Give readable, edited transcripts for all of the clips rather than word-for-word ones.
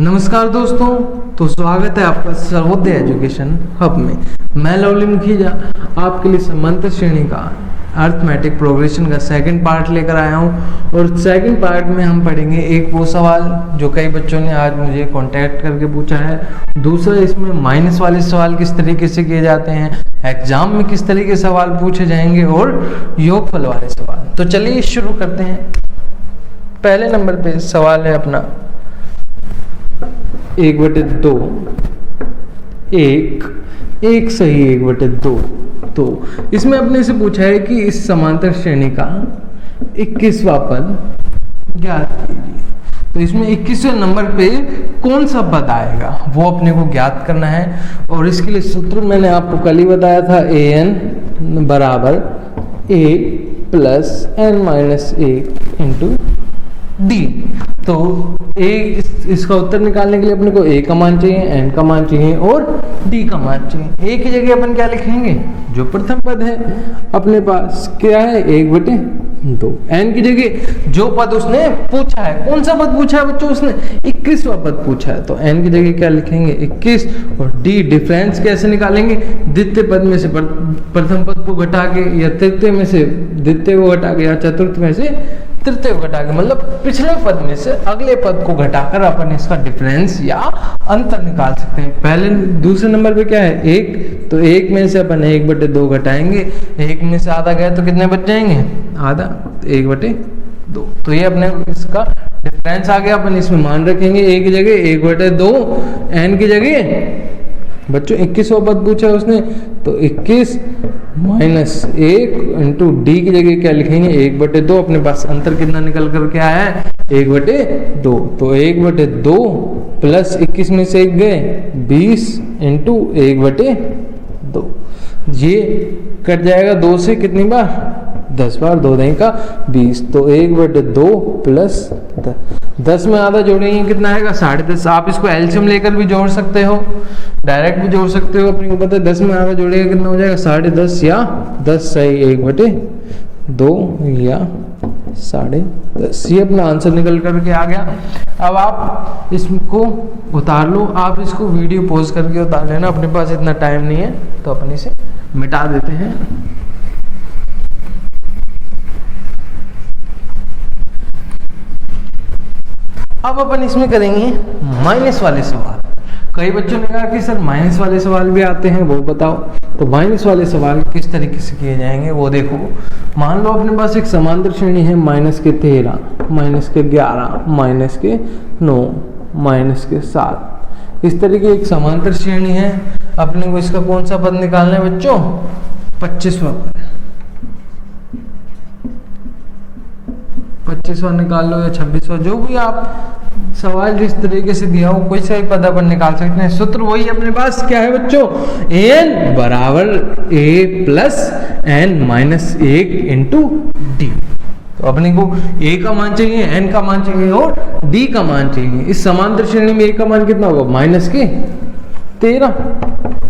नमस्कार दोस्तों, तो स्वागत है आपका सर्वोदय एजुकेशन हब में। मैं लवली मुखीजा आपके लिए समांतर श्रेणी का अर्थमेटिक प्रोग्रेशन का सेकंड पार्ट लेकर आया हूं। और सेकंड पार्ट में हम पढ़ेंगे एक वो सवाल जो कई बच्चों ने आज मुझे कांटेक्ट करके पूछा है। दूसरा, इसमें माइनस वाले सवाल किस तरीके से किए जाते हैं, एग्जाम में किस तरीके से सवाल पूछे जाएंगे, और योगफल वाले सवाल। तो चलिए शुरू करते हैं। पहले नंबर पे सवाल है अपना 1/2 एक सही 1/2। तो इसमें अपने से पूछा है कि इस समांतर श्रेणी का 21वां पद ज्ञात कीजिए। तो इसमें 21वें नंबर पे कौन सा पद आएगा वो अपने को ज्ञात करना है। और इसके लिए सूत्र मैंने आपको कल ही बताया था, an बराबर a plus n minus 1 into D. तो इसका उत्तर निकालने के लिए अपने को a का मान चाहिए, n का मान चाहिए और d का मान चाहिए। a की जगह अपन क्या लिखेंगे, जो प्रथम पद है अपने पास क्या है 1/2। n की जगह जो पद उसने पूछा है, कौन सा पद पूछा है बच्चों उसने, 21वां पद पूछा है, तो n की जगह क्या लिखेंगे 21। और d डिफरेंस कैसे निकालेंगे, द्वितीय पद में से प्रथम पद को घटा के, या तृतीय में से द्वितीय को घटा के, या चतुर्थ में से तृतीय को घटा के, मतलब पिछले पद में से अगले पद को घटाकर अपन इसका डिफरेंस या अंतर निकाल सकते हैं। पहले दूसरे नंबर पे क्या है 1, तो 1 में से अपन 1/2 घटाएंगे, 1 में से आधा गया तो कितने बच जाएंगे, आधा, 1/2। तो ये अपने इसका डिफरेंस आ गया। अपन इसमें मान रखेंगे a की जगह 1/2, n की जगह बच्चों 21वां पद पूछा उसने, तो 21 माइनस 1 इंटू डी की जगह क्या लिखेंगे 1/2। अपने पास अंतर कितना निकल कर के आया है 1/2। तो 1/2 प्लस 21 में से 1 गए 20 इंटू 1/2। ये कट जाएगा 2 से कितनी बार, 10 बार, 2 दें का 20। तो 1/2 प्लस 10 में आधा जोड़ेंगे कितना आएगा 10.5। आप इसको एलसीएम लेकर भी जोड़ सकते हो, डायरेक्ट भी जोड़ सकते हो। अपने को पता है 10 में आधा जोड़ेगा कितना हो जाएगा 10.5, या 10 सही 1/2 या 10.5। ये अपना आंसर निकल करके आ गया। अब आप इसको उतार लो, आप इसको वीडियो पॉज करके उतार लेना, अपने पास इतना टाइम नहीं है तो अपन इसे मिटा देते हैं। अब अपन इसमें करेंगे माइनस वाले सवाल। कई बच्चों ने कहा कि सर माइनस वाले सवाल भी आते हैं, वो बताओ। तो माइनस वाले सवाल किस तरीके से किए जाएंगे वो देखो। मान लो अपने पास एक समांतर श्रेणी है -13, -11, -9, -7। इस तरीके एक समांतर श्रेणी है। अपने को इसका कौन सा पद निकालना है बच्चों, 25वां पद। 25वां निकाल लो या 26वां, जो भी आप सवाल जिस तरीके से दिया हो कोई सा भी पद अपन निकाल सकते हैं। सूत्र वही अपने पास क्या है बच्चों, n बराबर a plus n minus 1 into D. तो अपने को a का मान चाहिए, n का मान चाहिए और d का मान चाहिए। इस समांतर श्रेणी में a का मान कितना होगा -13,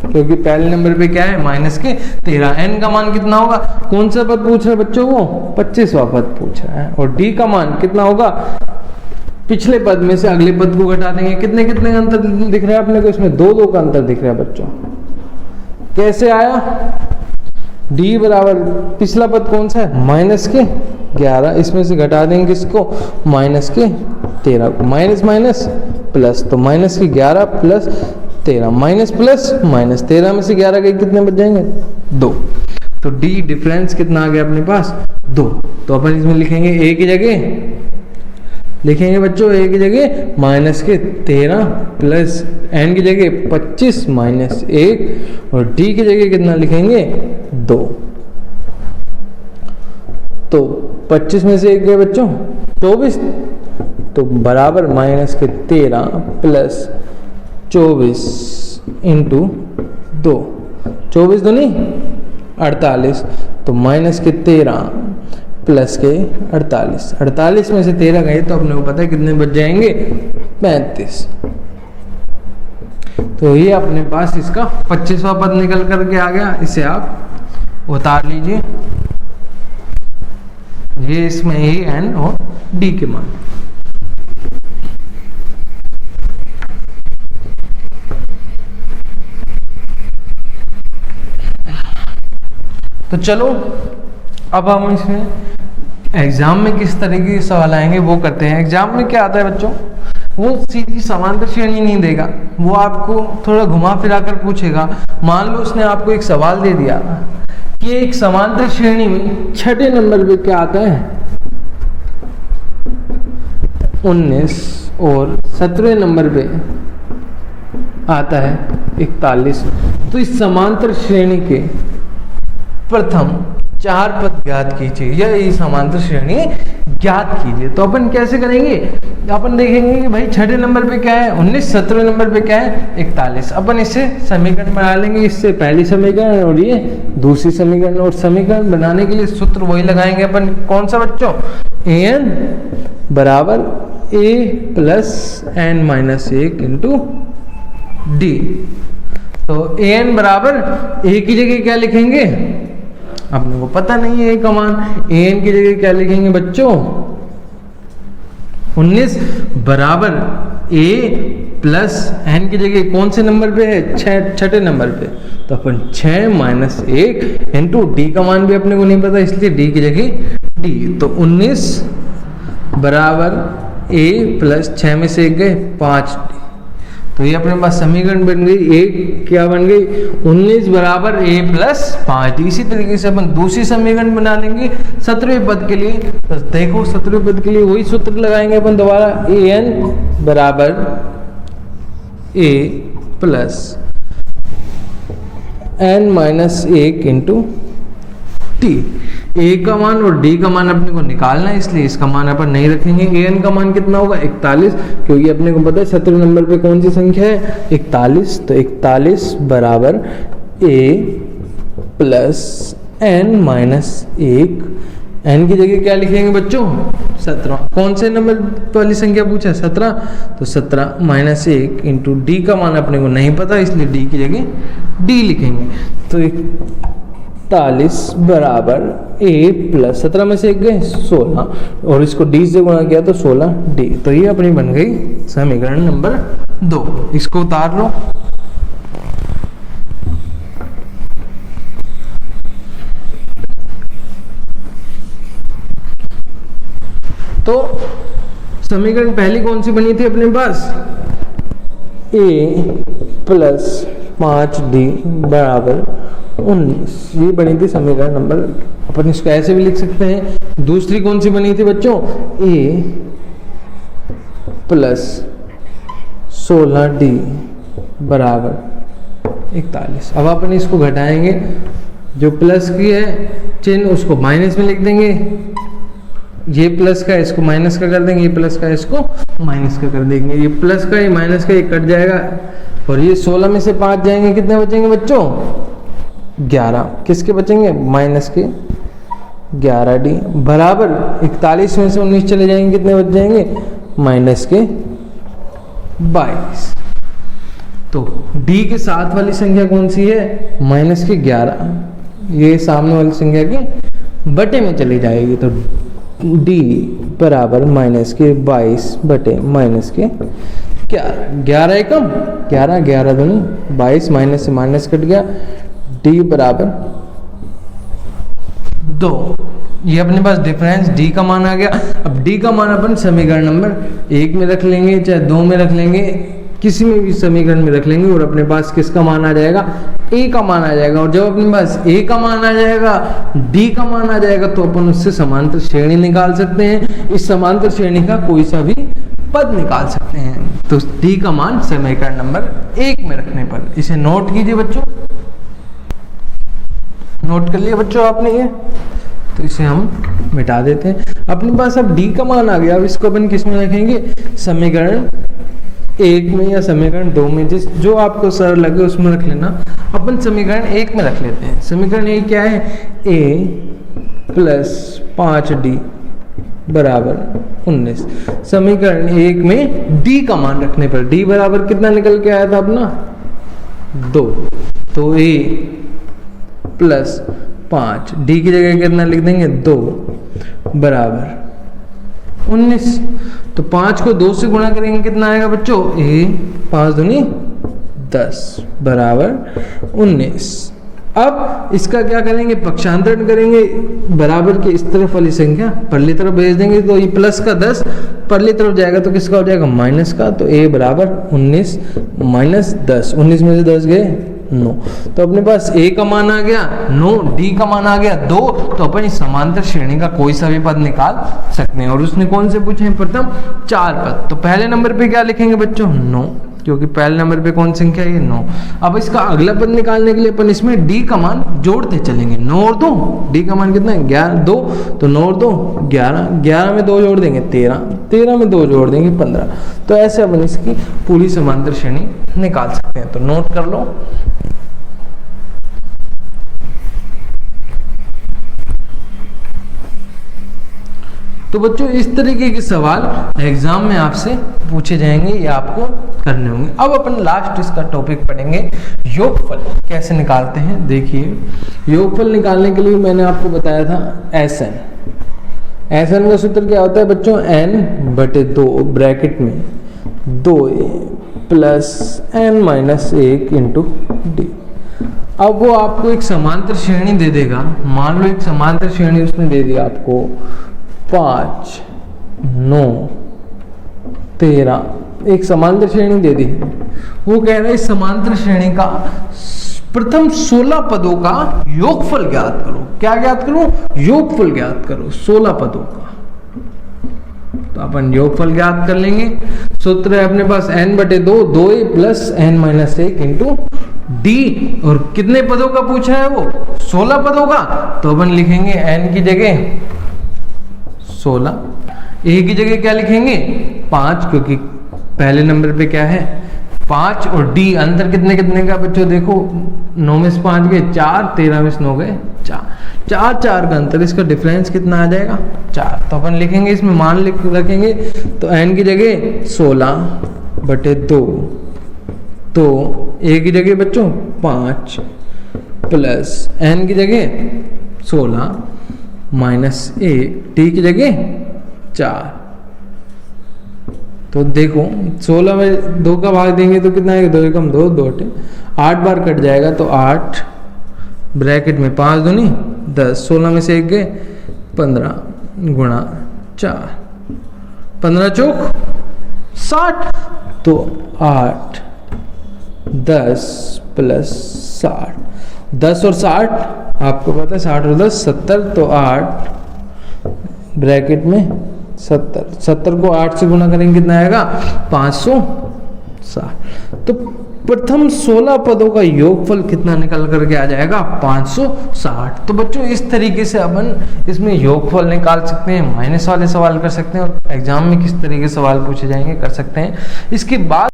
क्योंकि पहले नंबर पे क्या है -13। n का मान कितना होगा, कौन सा पद पूछ रहे बच्चों, वो 25वां पद पूछ रहा है। और d का मान कितना होगा, पिछले पद में से अगले पद को घटा देंगे। कितने कितने का अंतर दिख रहा है अपने को, इसमें 2 का अंतर दिख रहा है बच्चों। कैसे आया, d बराबर पिछला पद कौन सा है -11, इसमें से घटा देंगे किसको, -13 को, माइनस माइनस प्लस, तो -11 प्लस 13, माइनस प्लस माइनस, 13 में से 11 गए कितने बच जाएंगे 2। तो d डिफरेंस कितना आ गया अपने पास 2। तो अपन इसमें लिखेंगे a की जगह लिखेंगे बच्चों, a की जगह -13 प्लस n की जगह 25 माइनस 1 और d की जगह कितना लिखेंगे 2। तो 25 में से 1 गए बच्चों 24, तो बराबर -13 प्लस 24 इंटू 2, 24 दूनी 48, तो -13 प्लस के 48 में से 13 गए तो अपने को पता है कितने बच जाएंगे 35। तो ये अपने पास इसका 25वां पद निकल करके आ गया। इसे आप उतार लीजिए, ये इसमें ए एन और डी के मान। तो चलो अब हम इसमें एग्जाम में किस तरीके के सवाल आएंगे वो करते हैं। एग्जाम में क्या आता है बच्चों, वो सीधी समांतर श्रेणी नहीं देगा, वो आपको थोड़ा घुमा फिरा कर पूछेगा। मान लो उसने आपको एक सवाल दे दिया कि एक समांतर श्रेणी में छठे नंबर पे क्या आता है 19 और 17वें नंबर पे आता है 41। तो इस समांतर श्रेणी के प्रथम 4 पद ज्ञात कीजिए या ये समांतर श्रेणी ज्ञात कीजिए। तो अपन कैसे करेंगे, अपन देखेंगे कि भाई छठे नंबर पे क्या है 19, 17वें नंबर पे क्या है 41। अपन इससे समीकरण बना लेंगे, इससे पहली समीकरण और ये दूसरी समीकरण। और समीकरण बनाने के लिए सूत्र वही लगाएंगे अपन, कौन सा बच्चों, an बराबर a plus n minus 1 into D. तो an बराबर a की जगह क्या लिखेंगे, अपने को पता नहीं है a का मान, an की जगह क्या लिखेंगे बच्चों 19 बराबर a प्लस n की जगह कौन से नंबर पे है, छठे नंबर पे। तो अपन 6 माइनस 1 इंटू डी का मान भी अपने को नहीं पता, इसलिए डी की जगह डी। तो 19 बराबर a प्लस 6 में से 1 गए 5। तो ये अपने पास समीकरण बन गई, एक क्या बन गई 19 बराबर a प्लस 5। इसी तरीके से अपन दूसरी समीकरण बना लेंगे 17वें पद के लिए। तो देखो 17वें पद के लिए वही सूत्र लगाएंगे अपन दोबारा, an बराबर a plus n minus 1 into T. a का मान और d का मान अपने को निकालना है, इसलिए इसका मान अपन नहीं रखेंगे। an का मान कितना होगा 41, क्योंकि अपने को पता है 17वें नंबर पे कौन सी संख्या है 41। तो 41 बराबर a plus n minus 1, n की जगह क्या लिखेंगे बच्चों 17। कौन से नंबर वाली संख्या पूछा 17, तो 17 माइनस 1 इंटू डी का मान अपने को नहीं पता, इसलिए डी की जगह डी लिखेंगे। तो 41 बराबर a प्लस 17 में से 1 गए 16 और इसको d से गुणा किया तो 16d। तो ये अपनी बन गई समीकरण नंबर 2। इसको उतार लो। तो समीकरण पहली कौन सी बनी थी अपने पास, a प्लस 5d बराबर 19, ये बनी थी समीकरण नंबर। अपन इसको ऐसे भी लिख सकते हैं। दूसरी कौन सी बनी थी बच्चों, a प्लस 16d बराबर 41। अब अपन इसको घटाएंगे, जो प्लस की है चिन्ह उसको माइनस में लिख देंगे, ये प्लस का इसको माइनस का कर देंगे, ये प्लस का इसको माइनस का कर देंगे। ये प्लस का ये माइनस का ये कट जाएगा और ये 16 में से 5 जाएंगे, कितने बचेंगे बच्चों 11। किसके बचेंगे, माइनस के 11d बराबर 41 में से 19 चले जाएंगे, कितने बच जाएंगे माइनस के 22। तो d के साथ वाली संख्या कौन सी है, माइनस के 11। ये सामने वाली संख्या के बटे में चली जाएगी, तो d बराबर माइनस के 22 बटे माइनस के 11 एकम 11, 11 दूनी 22, माइनस से माइनस कट गया, d बराबर 2। ये अपने पास डिफरेंस d का मान आ गया। अब d का मान अपन समीकरण नंबर 1 में रख लेंगे, चाहे 2 में रख लेंगे, किसी में भी समीकरण में रख लेंगे और अपने पास किसका मान आ जाएगा, a का मान आ जाएगा। और जब अपने पास a का मान आ जाएगा, d का मान आ जाएगा, तो अपन उससे समांतर श्रेणी निकाल सकते हैं। इस समांतर श्रेणी का कोई सा भी पद निकाल सकते हैं। तो d का मान समीकरण नंबर 1 में रखने पर, इसे नोट कीजिए बच्चों, नोट कर लिया बच्चों आपने ये। तो इसे हम मिटा देते हैं। अपने पास अब d का मान आ गया। अब इसको अपन किस में रखेंगे, समीकरण 1 में या समीकरण 2 में, जिस जो आपको सरल लगे उसमें रख लेना। अपन समीकरण 1 में रख लेते हैं। समीकरण 1 क्या है, a प्लस 5d बराबर 19। समीकरण 1 में d का मान रखने पर d बराबर कितना निकल के आया था अपना 2। तो a प्लस 5, d की जगह कितना लिख देंगे 2 बराबर 19। तो 5 को 2 से गुणा करेंगे, कितना आएगा बच्चों, a 5 दूनी 10 बराबर 19। अब इसका क्या करेंगे, पक्षांतरण करेंगे, बराबर के इस तरफ वाली संख्या परली तरफ भेज देंगे, तो ये प्लस का 10 परली तरफ जाएगा तो किसका हो जाएगा, माइनस का। तो a बराबर 19 माइनस 10, 19 में से 10 गए 9, तो अपने पास a का मान आ गया 9, d का मान आ गया 2, तो अपन इस समांतर श्रेणी का कोई सा भी पद निकाल सकते हैं। और उसने कौन से पूछे हैं, प्रथम 4 पद। तो पहले नंबर पे क्या लिखेंगे बच्चों, 9, क्योंकि पहले नंबर पे कौन संख्या है, ये 9। अब इसका अगला पद निकालने के लिए अपन इसमें d का मान जोड़ते चलेंगे, 9 और 2, d का मान कितना है 11, 2, तो 9 और 2 11, 11 में 2 जोड़ देंगे 13, 13 में 2 जोड़ देंगे 15। तो ऐसे अपन इसकी पूरी समांतर श्रेणी निकाल सकते हैं। तो नोट कर लो। तो बच्चों इस तरीके के सवाल एग्जाम में आपसे पूछे जाएंगे या आपको करने होंगे। अब अपन लास्ट इसका टॉपिक पढ़ेंगे, योगफल कैसे निकालते हैं। देखिए, योगफल निकालने के लिए मैंने आपको बताया था SN। SN का सूत्र क्या होता है बच्चों, n/2 ब्रैकेट में 2a plus n minus 1 into d। अब वो आपको एक समांतर श्रेणी दे देगा। मान लो एक समांतर श्रेणी उसने दे दिया आपको 5, 9, 13, एक समांतर श्रेणी दे दी। वो कह रहा है इस समांतर श्रेणी का प्रथम 16 पदों का योगफल ज्ञात करो। क्या ज्ञात करो, योगफल ज्ञात करो 16 पदों का। तो अपन योगफल ज्ञात कर लेंगे। सूत्र है अपने पास n/2, 2a plus n minus 1 into d। और कितने पदों का पूछा है वो, 16 पदों का। तो अपन लिखेंगे n की जगह 16, a की जगह क्या लिखेंगे 5, क्योंकि पहले नंबर पे क्या है 5, और d अंतर कितने कितने का बच्चों, देखो 9 में से 5 गए 4, 13 में से 9 गए 4, 4 का अंतर, इसका डिफरेंस कितना आ जाएगा 4। तो अपन लिखेंगे इसमें मान लिख रखेंगे। तो n की जगह 16/2, तो a की जगह बच्चों 5 प्लस n की जगह 16 माइनस 1, t की जगह 4। तो देखो 16 में 2 का भाग देंगे तो कितना आएगा, 2 एकम 2, 2 8 बार कट जाएगा। तो 8 ब्रैकेट में 5 दूनी 10, 16 में से 1 गए 15 गुणा 4, 15 चौक 60। तो 8 10 प्लस 60, 10 और 60 आपको पता है 60 और 10 70, तो 8 ब्रैकेट में 70, 70 को 8 से गुना करेंगे कितना आएगा 560। तो प्रथम 16 पदों का योगफल कितना निकल करके आ जाएगा 560। तो बच्चों इस तरीके से अपन इसमें योगफल निकाल सकते हैं, माइनस वाले सवाल कर सकते हैं, और एग्जाम में किस तरीके से सवाल पूछे जाएंगे कर सकते हैं। इसके बाद